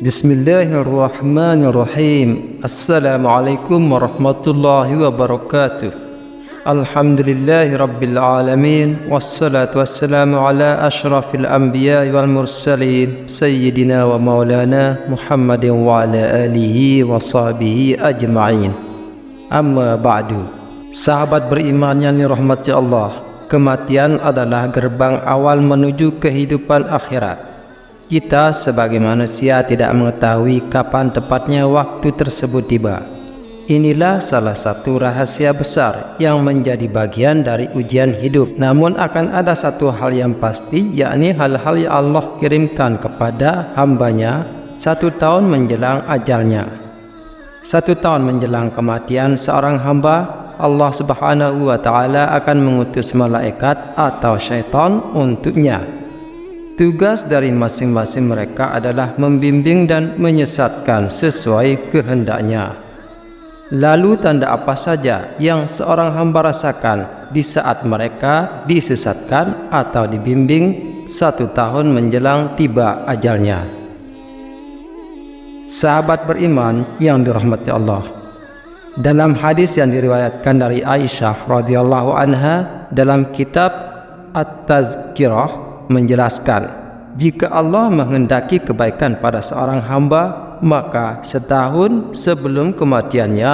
Bismillahirrahmanirrahim. Assalamualaikum warahmatullahi wabarakatuh. Alhamdulillahi rabbil alamin. Wassalatu wassalamu ala ashrafil anbiya wal mursalin Sayyidina wa maulana Muhammadin wa ala alihi wa sahbihi ajma'in. Amma ba'du. Sahabat beriman yang dirahmati Allah, kematian adalah gerbang awal menuju kehidupan akhirat. Kita sebagai manusia tidak mengetahui kapan tepatnya waktu tersebut tiba. Inilah salah satu rahasia besar yang menjadi bagian dari ujian hidup. Namun akan ada satu hal yang pasti, yakni hal-hal yang Allah kirimkan kepada hambanya 1 tahun menjelang ajalnya. 1 tahun menjelang kematian seorang hamba, Allah Subhanahu wa Ta'ala akan mengutus malaikat atau syaitan untuknya. Tugas dari masing-masing mereka adalah membimbing dan menyesatkan sesuai kehendaknya. Lalu tanda apa saja yang seorang hamba rasakan di saat mereka disesatkan atau dibimbing 1 tahun menjelang tiba ajalnya? Sahabat beriman yang dirahmati Allah, dalam hadis yang diriwayatkan dari Aisyah radhiyallahu anha dalam kitab At-Tazkirah menjelaskan, jika Allah menghendaki kebaikan pada seorang hamba, maka setahun sebelum kematiannya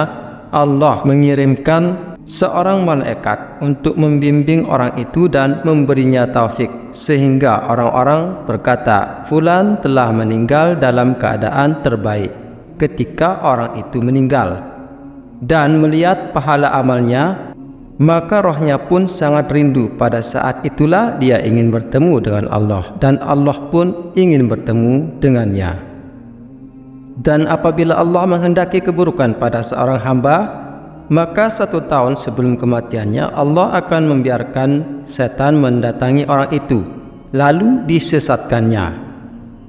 Allah mengirimkan seorang malaikat untuk membimbing orang itu dan memberinya taufik, sehingga orang-orang berkata, fulan telah meninggal dalam keadaan terbaik ketika orang itu meninggal, dan melihat pahala amalnya, maka rohnya pun sangat rindu. Pada saat itulah dia ingin bertemu dengan Allah, dan Allah pun ingin bertemu dengannya. Dan apabila Allah menghendaki keburukan pada seorang hamba, maka 1 tahun sebelum kematiannya Allah akan membiarkan setan mendatangi orang itu, lalu disesatkannya,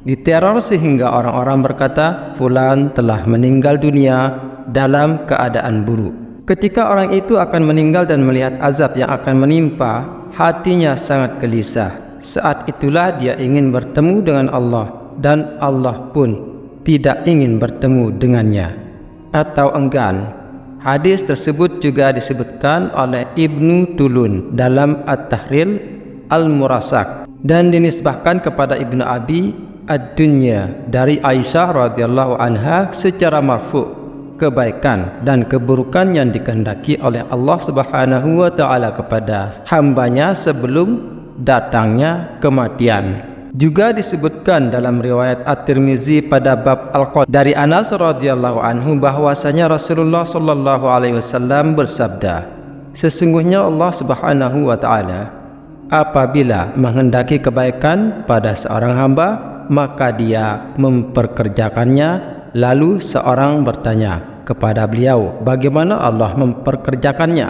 diteror sehingga orang-orang berkata, fulan telah meninggal dunia dalam keadaan buruk. Ketika orang itu akan meninggal dan melihat azab yang akan menimpa, hatinya sangat gelisah. Saat itulah dia ingin bertemu dengan Allah, dan Allah pun tidak ingin bertemu dengannya atau enggan. Hadis tersebut juga disebutkan oleh Ibnu Tulun dalam At-Tahril Al-Murasak dan dinisbahkan kepada Ibnu Abi Ad-Dunya dari Aisyah radhiyallahu anha secara marfu'. Kebaikan dan keburukan yang dikehendaki oleh Allah Subhanahu wa Ta'ala kepada hambanya sebelum datangnya kematian. Juga disebutkan dalam riwayat At-Tirmizi pada bab Al-Qadar dari Anas radhiyallahu anhu bahwasanya Rasulullah sallallahu alaihi wasallam bersabda, sesungguhnya Allah Subhanahu wa Ta'ala apabila menghendaki kebaikan pada seorang hamba, maka dia memperkerjakannya. Lalu seorang bertanya kepada beliau, bagaimana Allah memperkerjakannya,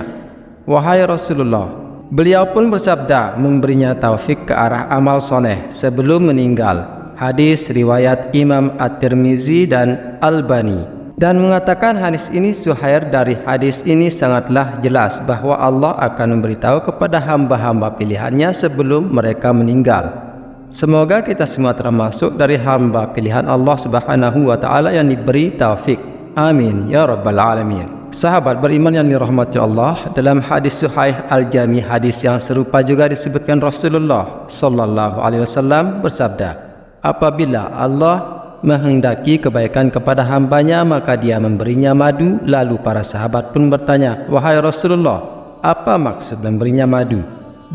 wahai Rasulullah? Beliau pun bersabda, memberinya taufik ke arah amal soleh sebelum meninggal. Hadis riwayat Imam At-Tirmizi dan Albani, dan mengatakan hadis ini Suhair dari hadis ini sangatlah jelas bahwa Allah akan memberitahu kepada hamba-hamba pilihannya sebelum mereka meninggal. Semoga kita semua termasuk dari hamba pilihan Allah Subhanahu wa Ta'ala yang diberi taufik. Amin ya rabbal alamin. Sahabat beriman yang dirahmati Allah, dalam hadis Sahih Al-Jami, hadis yang serupa juga disebutkan Rasulullah sallallahu alaihi wasallam bersabda, apabila Allah menghendaki kebaikan kepada hambanya, maka dia memberinya madu. Lalu para sahabat pun bertanya, wahai Rasulullah, apa maksud memberinya madu?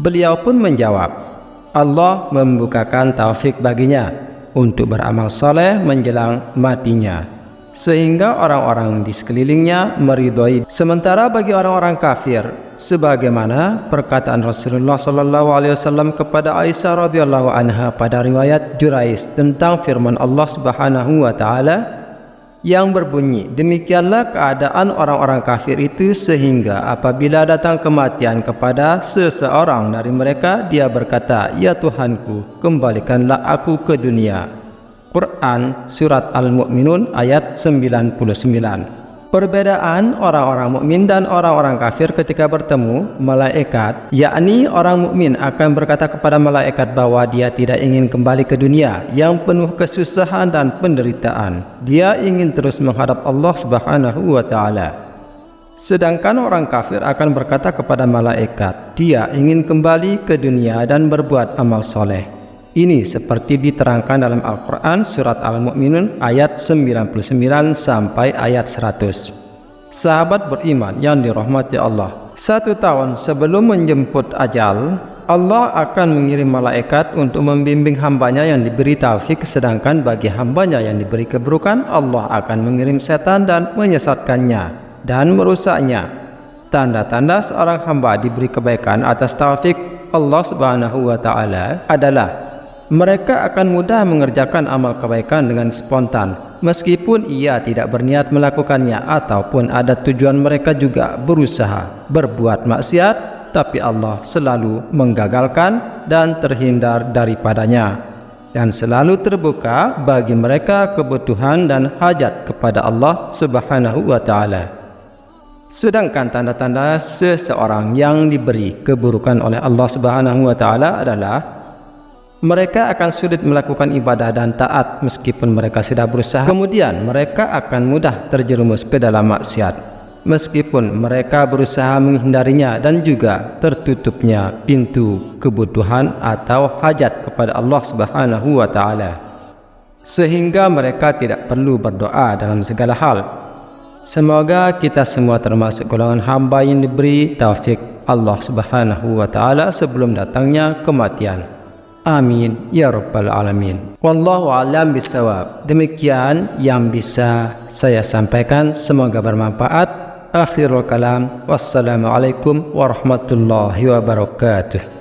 Beliau pun menjawab, Allah membukakan taufik baginya untuk beramal soleh menjelang matinya, sehingga orang-orang di sekelilingnya meridhoi. Sementara bagi orang-orang kafir, sebagaimana perkataan Rasulullah SAW kepada Aisyah radhiyallahu anha pada riwayat Jurais tentang firman Allah Subhanahu wa Ta'ala yang berbunyi, demikianlah keadaan orang-orang kafir itu, sehingga apabila datang kematian kepada seseorang dari mereka, dia berkata, ya Tuhanku, kembalikanlah aku ke dunia. Quran Surat Al-Mu'minun ayat 99. Perbedaan orang-orang mukmin dan orang-orang kafir ketika bertemu malaikat, yakni orang mukmin akan berkata kepada malaikat bahwa dia tidak ingin kembali ke dunia yang penuh kesusahan dan penderitaan. Dia ingin terus menghadap Allah Subhanahu wa taala. Sedangkan orang kafir akan berkata kepada malaikat, dia ingin kembali ke dunia dan berbuat amal soleh. Ini seperti diterangkan dalam Al-Quran surat Al-Mu'minun ayat 99 sampai ayat 100. Sahabat beriman yang dirahmati Allah, 1 tahun sebelum menjemput ajal, Allah akan mengirim malaikat untuk membimbing hambanya yang diberi taufik, sedangkan bagi hambanya yang diberi keburukan, Allah akan mengirim setan dan menyesatkannya dan merusaknya. Tanda-tanda seorang hamba diberi kebaikan atas taufik Allah Subhanahu wa taala adalah mereka akan mudah mengerjakan amal kebaikan dengan spontan, meskipun ia tidak berniat melakukannya, ataupun ada tujuan mereka juga berusaha berbuat maksiat, tapi Allah selalu menggagalkan dan terhindar daripadanya, dan selalu terbuka bagi mereka kebutuhan dan hajat kepada Allah Subhanahu wa taala. Sedangkan tanda-tanda seseorang yang diberi keburukan oleh Allah Subhanahu wa taala adalah mereka akan sulit melakukan ibadah dan taat meskipun mereka sudah berusaha. Kemudian mereka akan mudah terjerumus ke dalam maksiat meskipun mereka berusaha menghindarinya, dan juga tertutupnya pintu kebutuhan atau hajat kepada Allah Subhanahu wa taala, sehingga mereka tidak perlu berdoa dalam segala hal. Semoga kita semua termasuk golongan hamba yang diberi taufik Allah Subhanahu wa taala sebelum datangnya kematian. Amin ya rabbal alamin. Wallahu a'lam bissawab. Demikian yang bisa saya sampaikan, semoga bermanfaat. Akhirul kalam, wassalamualaikum warahmatullahi wabarakatuh.